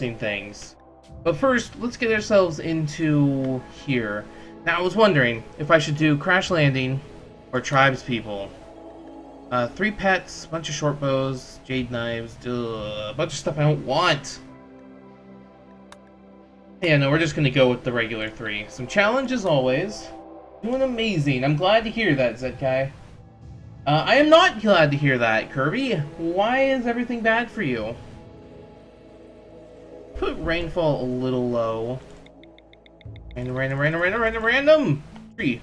interesting things. But first, let's get ourselves into here. Now, I was wondering if I should do Crash Landing or Tribes People. 3 pets, bunch of short bows, jade knives, a bunch of stuff I don't want. Yeah, no, we're just gonna go with the regular 3. Some challenge as always. Doing amazing. I'm glad to hear that, Zetkai. I am not glad to hear that, Kirby. Why is everything bad for you? Put rainfall a little low. Random! Tree.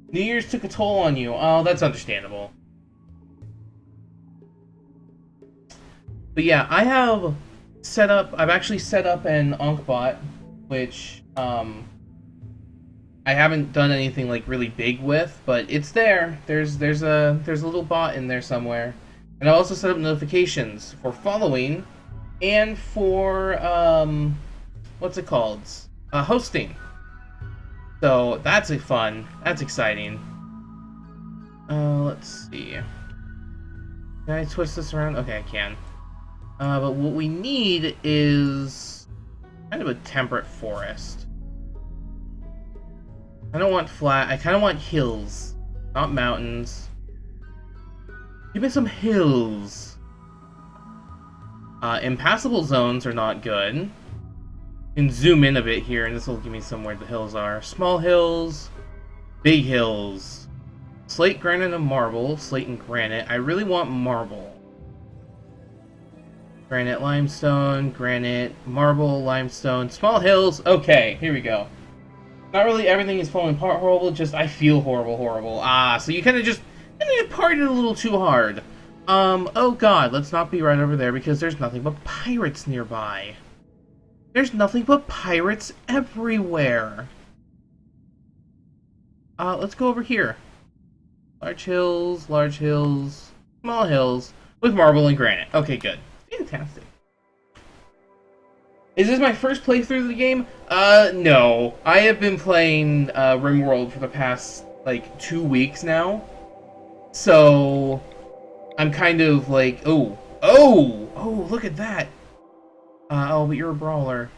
New Year's took a toll on you. Oh, that's understandable. But yeah, I've actually set up an Ankh-bot, which, I haven't done anything, like, really big with, but it's there. There's a little bot in there somewhere. And I also set up notifications for following and for, what's it called? Hosting. So that's that's exciting. Let's see. Can I twist this around? Okay, I can. But what we need is kind of a temperate forest. I don't want flat, I kind of want hills, not mountains. Give me some hills. Impassable zones are not good. You can zoom in a bit here, and this will give me somewhere the hills are. Small hills, big hills. Slate, granite, and marble. Slate and granite. I really want marble. Granite, limestone, granite, marble, limestone. Small hills. Okay, here we go. Not really everything is falling apart horrible, just I feel horrible. So you kind of just partied a little too hard. Oh god, let's not be right over there because there's nothing but pirates nearby. There's nothing but pirates everywhere. Let's go over here. Large hills, small hills, with marble and granite. Okay, good. Fantastic. Is this my first playthrough of the game? No. I have been playing, Rimworld for the past, like, 2 weeks now. So, I'm kind of like, oh, look at that. But you're a brawler.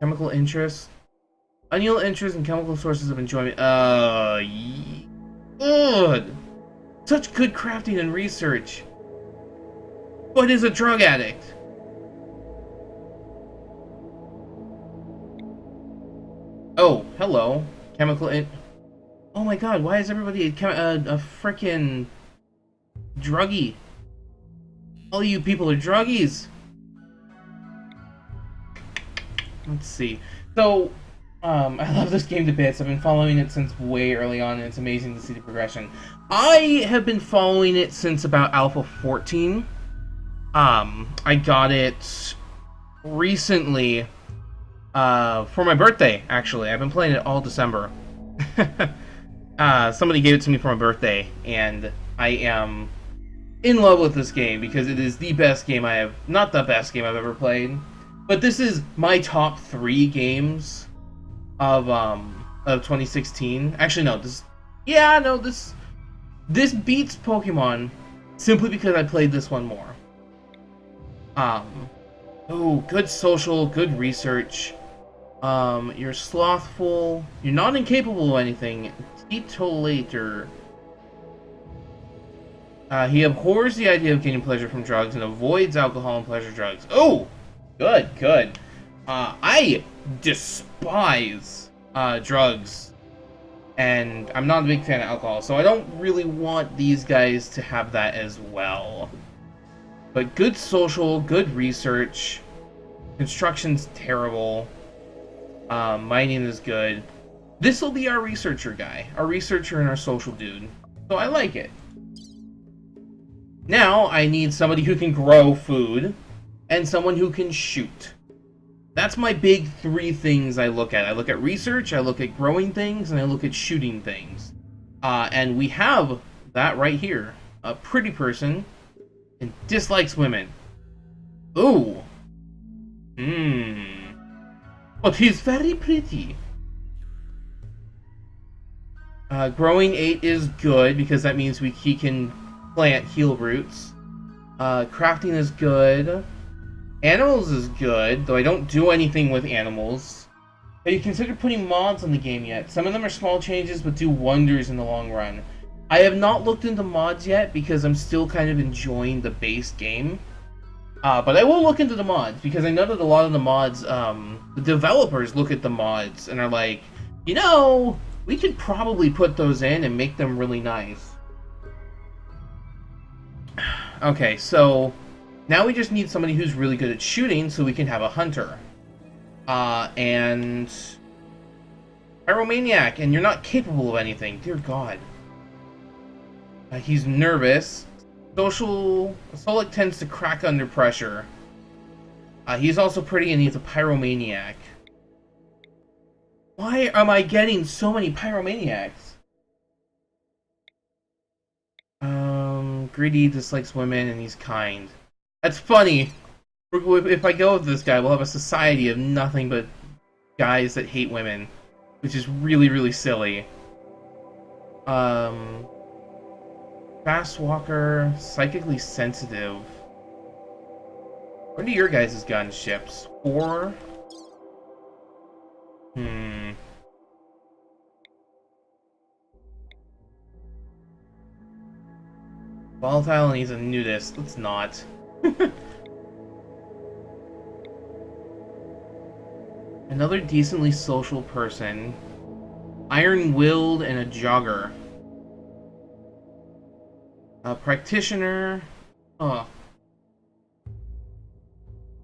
Chemical interest. Unusual interest in chemical sources of enjoyment. Good. Such good crafting and research. But is a drug addict. Oh, hello. Chemical in... Oh my god, why is everybody a frickin' druggie? All you people are druggies. Let's see. So, I love this game to bits. I've been following it since way early on, and it's amazing to see the progression. I have been following it since about Alpha 14. I got it recently, for my birthday, actually. I've been playing it all December. Somebody gave it to me for my birthday, and I am in love with this game because it is the best game not the best game I've ever played, but this is my top 3 games of 2016. Actually, no, this beats Pokemon simply because I played this one more. Good social, good research. You're slothful. You're not incapable of anything. Teetolator. He abhors the idea of getting pleasure from drugs and avoids alcohol and pleasure drugs. Oh! Good. I despise drugs. And I'm not a big fan of alcohol, so I don't really want these guys to have that as well. But good social, good research. Construction's terrible. Mining is good. This will be our researcher guy. Our researcher and our social dude. So I like it. Now I need somebody who can grow food and someone who can shoot. That's my big 3 things I look at. I look at research, I look at growing things, and I look at shooting things. And we have that right here. A pretty person and dislikes women. Ooh. But he's very pretty. Growing 8 is good because that means he can plant heal roots. Crafting is good. Animals is good, though I don't do anything with animals. Have you considered putting mods on the game yet? Some of them are small changes, but do wonders in the long run. I have not looked into mods yet, because I'm still kind of enjoying the base game. But I will look into the mods, because I know that a lot of the mods, the developers look at the mods and are like, you know, we could probably put those in and make them really nice. Okay, so now we just need somebody who's really good at shooting so we can have a hunter. And Pyromaniac, and you're not capable of anything. Dear God. He's nervous. Solic tends to crack under pressure. He's also pretty, and he's a pyromaniac. Why am I getting so many pyromaniacs? Greedy, dislikes women, and he's kind. That's funny. If I go with this guy, we'll have a society of nothing but guys that hate women, which is really, really silly. Fast walker, psychically sensitive. What are your guys' gunships? 4? Volatile, and he's a nudist. Let's not. Another decently social person. Iron-willed and a jogger. A practitioner. Oh.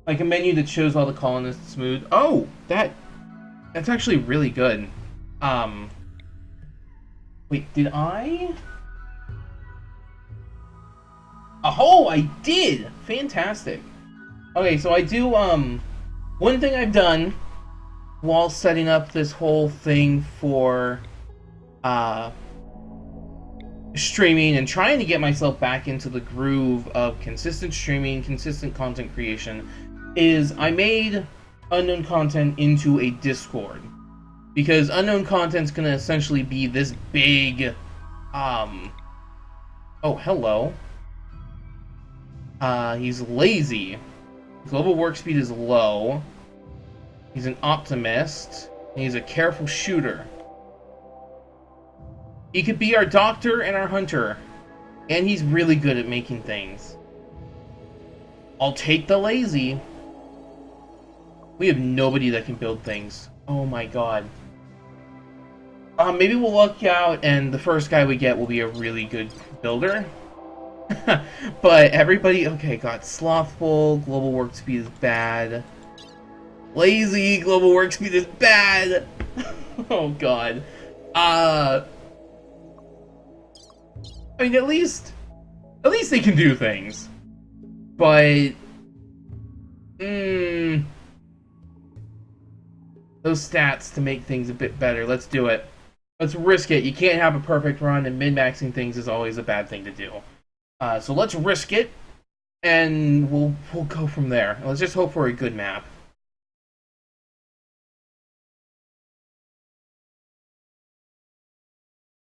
Like a menu that shows all the colonists smooth. Oh! That's actually really good. Wait, did I? Oh, I did! Fantastic. Okay, so I do, one thing I've done while setting up this whole thing for, streaming and trying to get myself back into the groove of consistent streaming, consistent content creation, is I made unknown content into a Discord. Because unknown content's gonna essentially be this big, oh, hello. He's lazy. Global work speed is low. He's an optimist. And he's a careful shooter. He could be our doctor and our hunter. And he's really good at making things. I'll take the lazy. We have nobody that can build things. Oh my god. Maybe we'll luck out and the first guy we get will be a really good builder. But everybody, okay, got slothful, global work speed is bad. Lazy, global work speed is bad. Oh god. I mean, at least they can do things. But those stats to make things a bit better. Let's do it. Let's risk it. You can't have a perfect run, and min-maxing things is always a bad thing to do. So let's risk it, and we'll go from there. Let's just hope for a good map.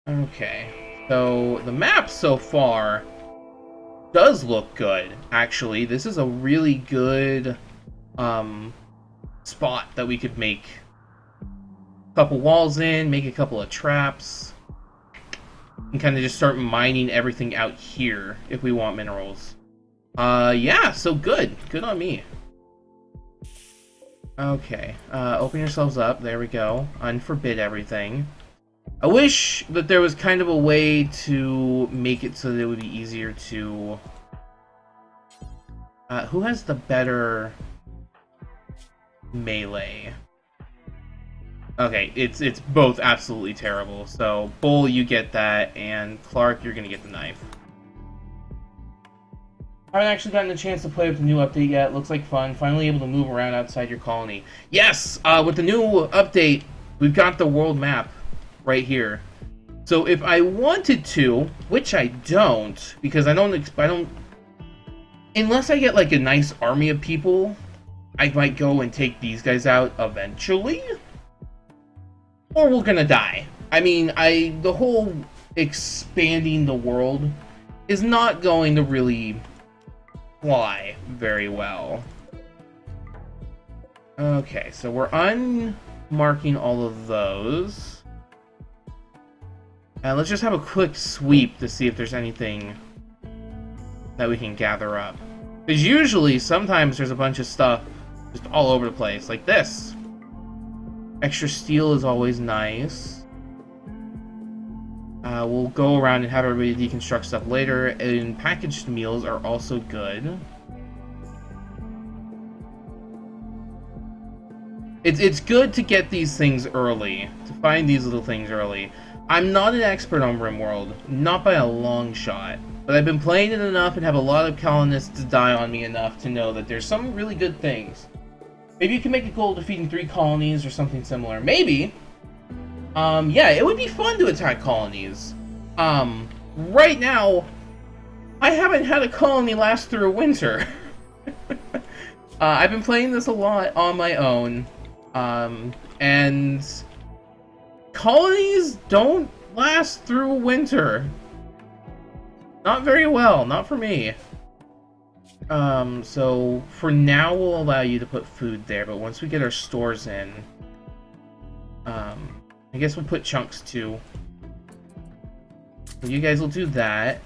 Okay, so the map so far does look good, actually. This is a really good spot that we could make a couple walls in, make a couple of traps, and kind of just start mining everything out here if we want minerals. Yeah, so good. Good on me. Okay, open yourselves up. There we go. Unforbid everything. I wish that there was kind of a way to make it so that it would be easier to... who has the better melee? Okay, it's both absolutely terrible. So, Bull, you get that, and Clark, you're gonna get the knife. I haven't actually gotten a chance to play with the new update yet. Looks like fun. Finally able to move around outside your colony. Yes! With the new update, we've got the world map right here. So if I wanted to, which I don't, because I don't, unless I get like a nice army of people, I might go and take these guys out eventually. Or we're gonna die. I mean, the whole expanding the world is not going to really fly very well. Okay, so we're unmarking all of those. And let's just have a quick sweep to see if there's anything that we can gather up. Because usually, sometimes there's a bunch of stuff just all over the place, like this. Extra steel is always nice. We'll go around and have everybody deconstruct stuff later, and packaged meals are also good. It's good to get these things early, to find these little things early. I'm not an expert on Rimworld, not by a long shot, but I've been playing it enough and have a lot of colonists die on me enough to know that there's some really good things. Maybe you can make a goal defeating 3 colonies or something similar. Maybe! Yeah, it would be fun to attack colonies. Right now, I haven't had a colony last through a winter. I've been playing this a lot on my own, and colonies don't last through a winter. Not very well, not for me. So for now we'll allow you to put food there, but once we get our stores in, I guess we'll put chunks too. So you guys will do that.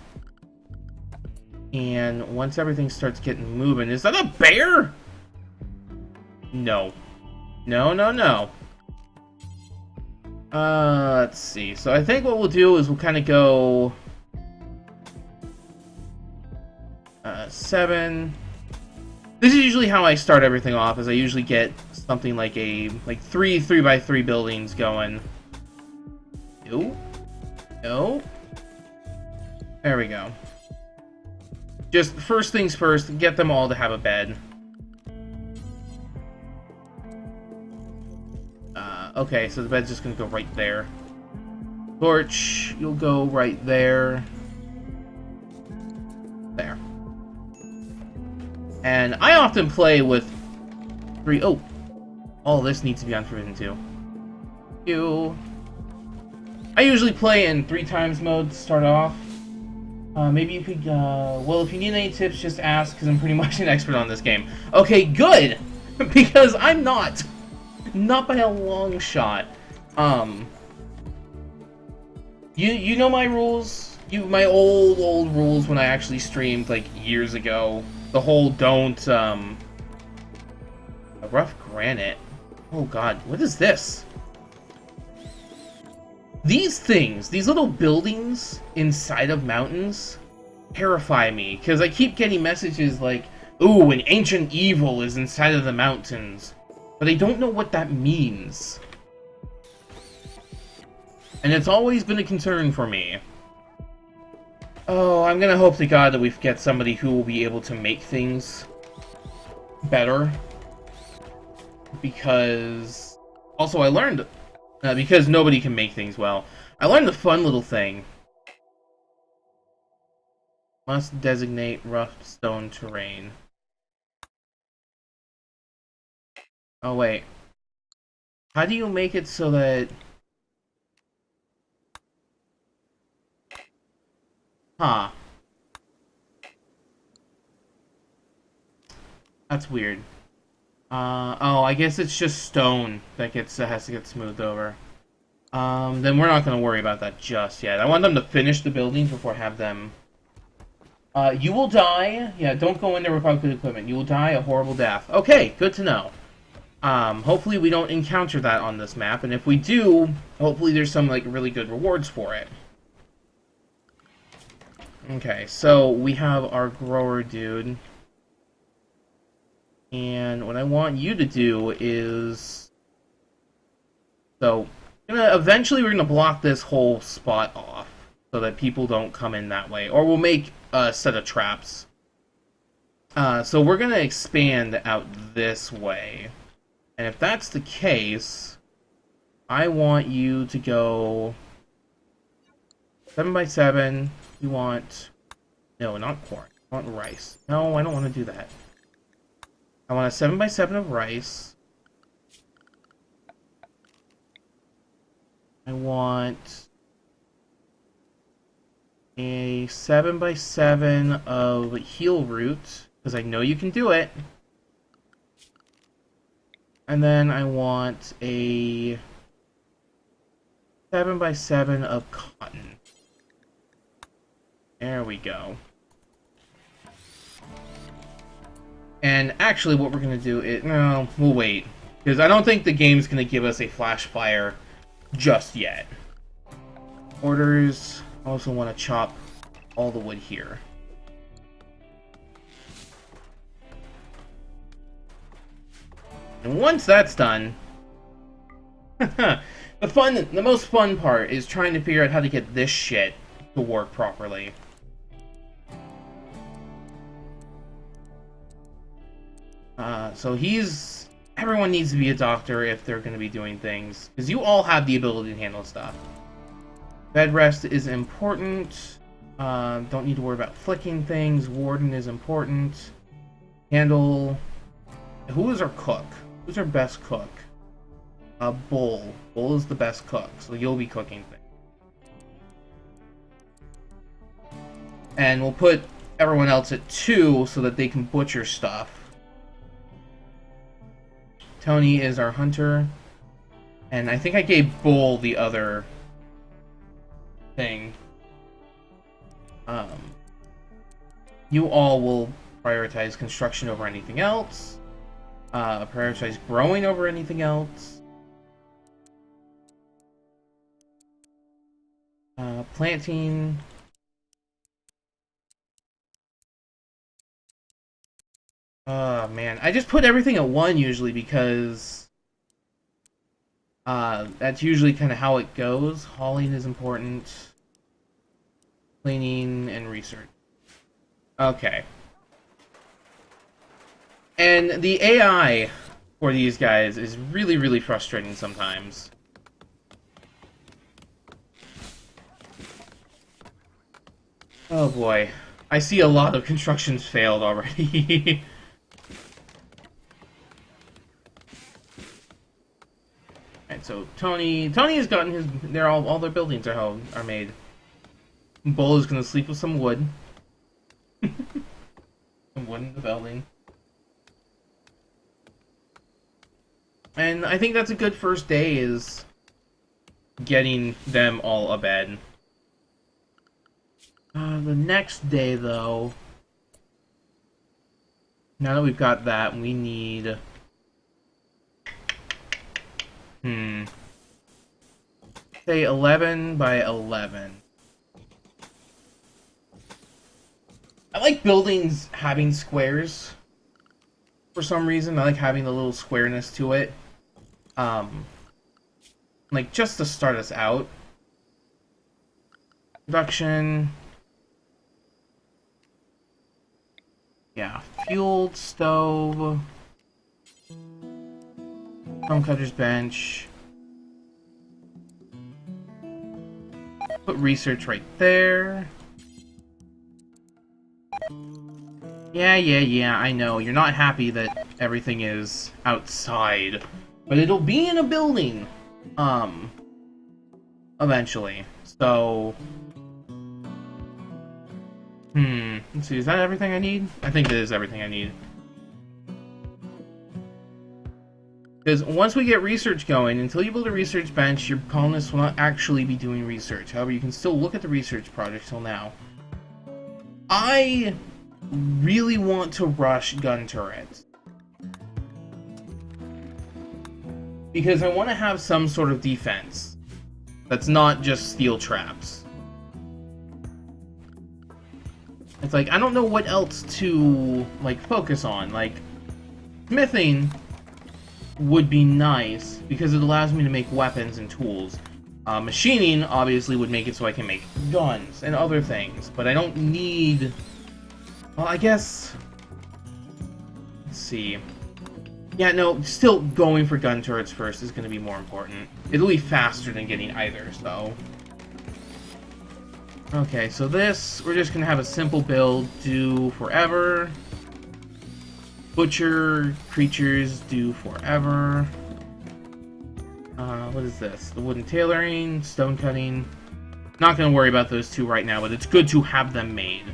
And once everything starts getting moving, is that a bear? No. No, no, no. Let's see. So I think what we'll do is we'll kind of go 7. This is usually how I start everything off, is I usually get something like three 3x3 buildings going. No. No. There we go. Just first things first, get them all to have a bed. Okay, so the bed's just gonna go right there. Torch, you'll go right there. There. And I often play with 3... Oh! All this needs to be on Forbidden too. I usually play in 3 times mode to start off. Maybe you could, well, if you need any tips, just ask, because I'm pretty much an expert on this game. Okay, good! Because I'm not! Not by a long shot. You know my rules? My old rules when I actually streamed, like, years ago. The whole don't, a rough granite. Oh god, what is this? These things, these little buildings inside of mountains, terrify me, because I keep getting messages like, ooh, an ancient evil is inside of the mountains. But I don't know what that means. And it's always been a concern for me. Oh, I'm gonna hope to God that we get somebody who will be able to make things better. Because... Also, I learned... because nobody can make things well. I learned the fun little thing. Must designate rough stone terrain. Oh, wait. How do you make it so that... Huh. That's weird. Oh, I guess it's just stone that has to get smoothed over. Then we're not gonna worry about that just yet. I want them to finish the buildings before I have them... you will die... Yeah, don't go in there without good equipment. You will die a horrible death. Okay, good to know. Hopefully we don't encounter that on this map, and if we do, hopefully there's some, like, really good rewards for it. Okay, so we have our grower dude. And what I want you to do is... So, eventually we're gonna block this whole spot off, so that people don't come in that way. Or we'll make a set of traps. So we're gonna expand out this way. And if that's the case, I want you to go 7x7. You want... No, not corn. I want rice. No, I don't want to do that. I want a 7x7 of rice. I want a 7x7 of heel root, because I know you can do it. And then I want a 7x7 of cotton. There we go. And actually what we're going to do is... No, we'll wait. Because I don't think the game's going to give us a flash fire just yet. Orders. I also want to chop all the wood here. And once that's done... the most fun part is trying to figure out how to get this shit to work properly. So everyone needs to be a doctor if they're going to be doing things, because you all have the ability to handle stuff. Bed rest is important. Don't need to worry about flicking things. Warden is important. Handle. Who is our cook? Who's our best cook? Bull. Bull is the best cook, so you'll be cooking things. And we'll put everyone else at 2 so that they can butcher stuff. Tony is our hunter. And I think I gave Bull the other thing. You all will prioritize construction over anything else. Prioritize growing over anything else. Planting. Oh, man. I just put everything at 1 usually because that's usually kind of how it goes. Hauling is important. Cleaning and research. Okay. And the AI for these guys is really, really frustrating sometimes. Oh boy. I see a lot of constructions failed already. Alright, so Tony has gotten his... all their buildings are made. Bull is gonna sleep with some wood. Some wood in the building. And I think that's a good first day, is getting them all a bed. The next day, though, now that we've got that, we need... Say 11 by 11. I like buildings having squares. For some reason, I like having a little squareness to it. Like, just to start us out. Production. Yeah, fueled stove. Stonecutter's bench. Put research right there. Yeah, I know. You're not happy that everything is outside. But it'll be in a building. Eventually. So... Let's see, is that everything I need? I think that is everything I need. Because once we get research going, until you build a research bench, your colonists will not actually be doing research. However, you can still look at the research project till now. I really want to rush gun turrets. Because I want to have some sort of defense that's not just steel traps. It's like, I don't know what else to, like, focus on. Like, smithing would be nice, because it allows me to make weapons and tools. Machining, obviously, would make it so I can make guns and other things, but I don't need... Well, I guess... Let's see... Yeah, no, still going for gun turrets first is going to be more important. It'll be faster than getting either, so... Okay, so this, we're just going to have a simple build, do forever. Butcher creatures, do forever. What is this? The wooden tailoring, stone cutting. Not going to worry about those two right now, but it's good to have them made.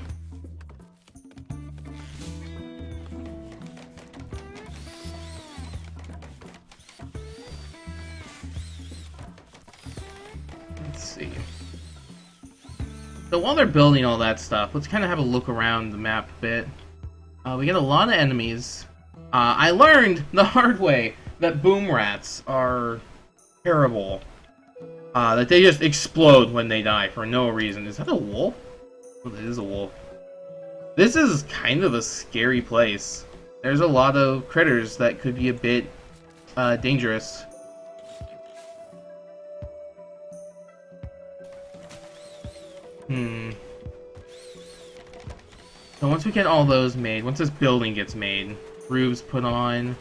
Let's see. So while they're building all that stuff, let's kind of have a look around the map a bit. We get a lot of enemies. I learned the hard way that boom rats are terrible. That they just explode when they die for no reason. Is that a wolf? Oh, it is a wolf. This is kind of a scary place. There's a lot of critters that could be a bit dangerous. So once we get all those made, once this building gets made, roofs put on.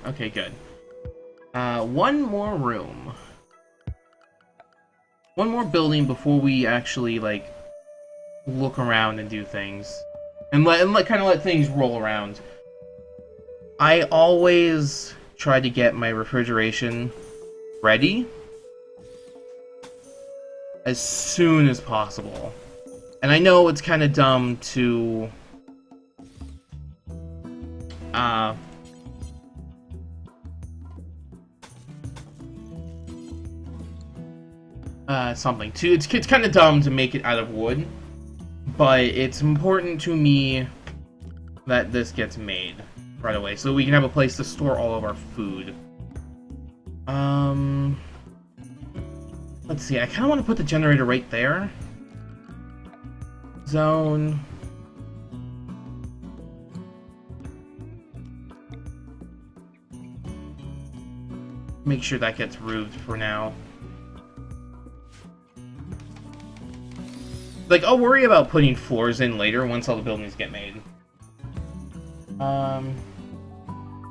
Okay, good. One more room. One more building before we actually, like, look around and do things. And kind of let things roll around. I always try to get my refrigeration ready as soon as possible. And I know it's kind of dumb to it's kind of dumb to make it out of wood, but it's important to me that this gets made right away so we can have a place to store all of our food. Let's see, I kind of want to put the generator right there. Zone. Make sure that gets roofed for now. Like, I'll worry about putting floors in later once all the buildings get made.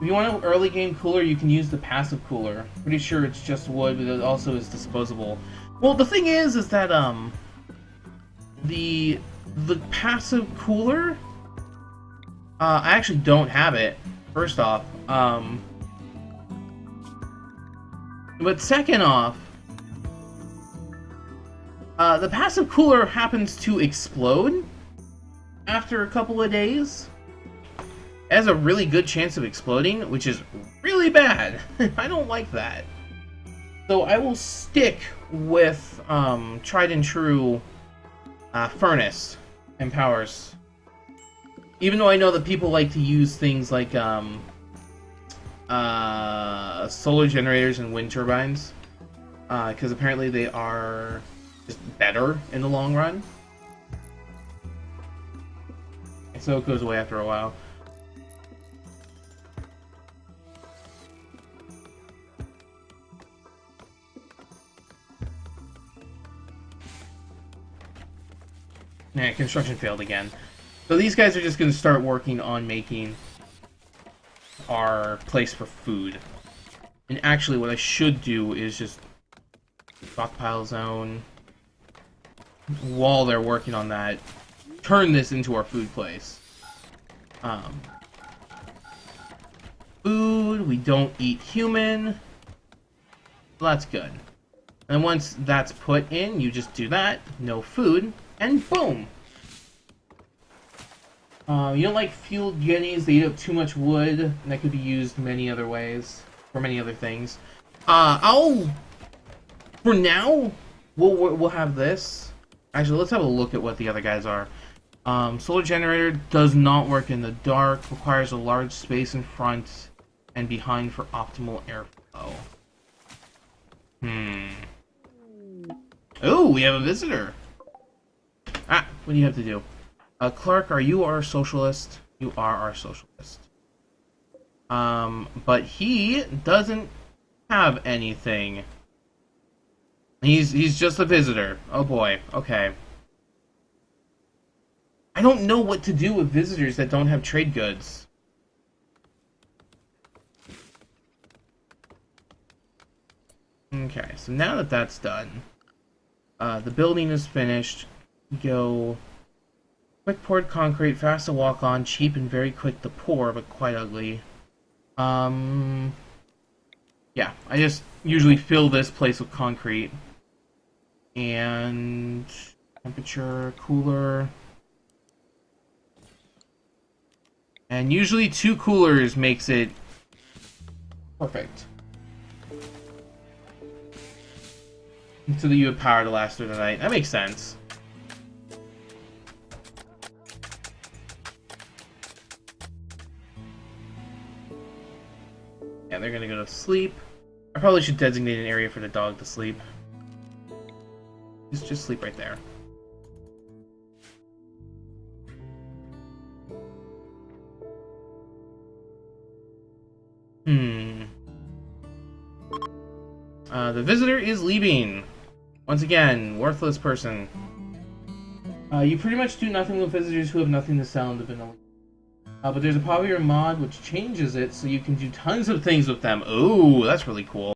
If you want an early game cooler, you can use the passive cooler. Pretty sure it's just wood, but it also is disposable. Well, the thing is that, the passive cooler, I actually don't have it, first off. But second off, the passive cooler happens to explode after a couple of days. It has a really good chance of exploding, which is really bad. I don't like that. So I will stick with tried and true furnace and powers. Even though I know that people like to use things like solar generators and wind turbines, because apparently they are just better in the long run. So it goes away after a while. Yeah, construction failed again. So these guys are just going to start working on making our place for food. And actually what I should do is just stockpile zone. While they're working on that, turn this into our food place. Food, we don't eat human. So that's good. And once that's put in, you just do that, no food, and boom! You don't like fueled guineas, they eat up too much wood, and that could be used many other ways, for many other things. For now, we'll have this. Actually, let's have a look at what the other guys are. Solar generator does not work in the dark, requires a large space in front and behind for optimal airflow. Oh, we have a visitor! Ah, what do you have to do? Clark, are you our socialist? You are our socialist. But he doesn't have anything. He's just a visitor. Oh boy, okay. I don't know what to do with visitors that don't have trade goods. Okay, so now that that's done, the building is finished. Go quick poured concrete, fast to walk on, cheap and very quick to pour, but quite ugly. Yeah, I just usually fill this place with concrete. And temperature, cooler. And usually 2 coolers makes it perfect. So that you have power to last through the night. That makes sense. Yeah, they're gonna go to sleep. I probably should designate an area for the dog to sleep. Just sleep right there. The visitor is leaving. Once again, worthless person. You pretty much do nothing with visitors who have nothing to sell in the vanilla. But there's a popular mod which changes it so you can do tons of things with them. Ooh, that's really cool.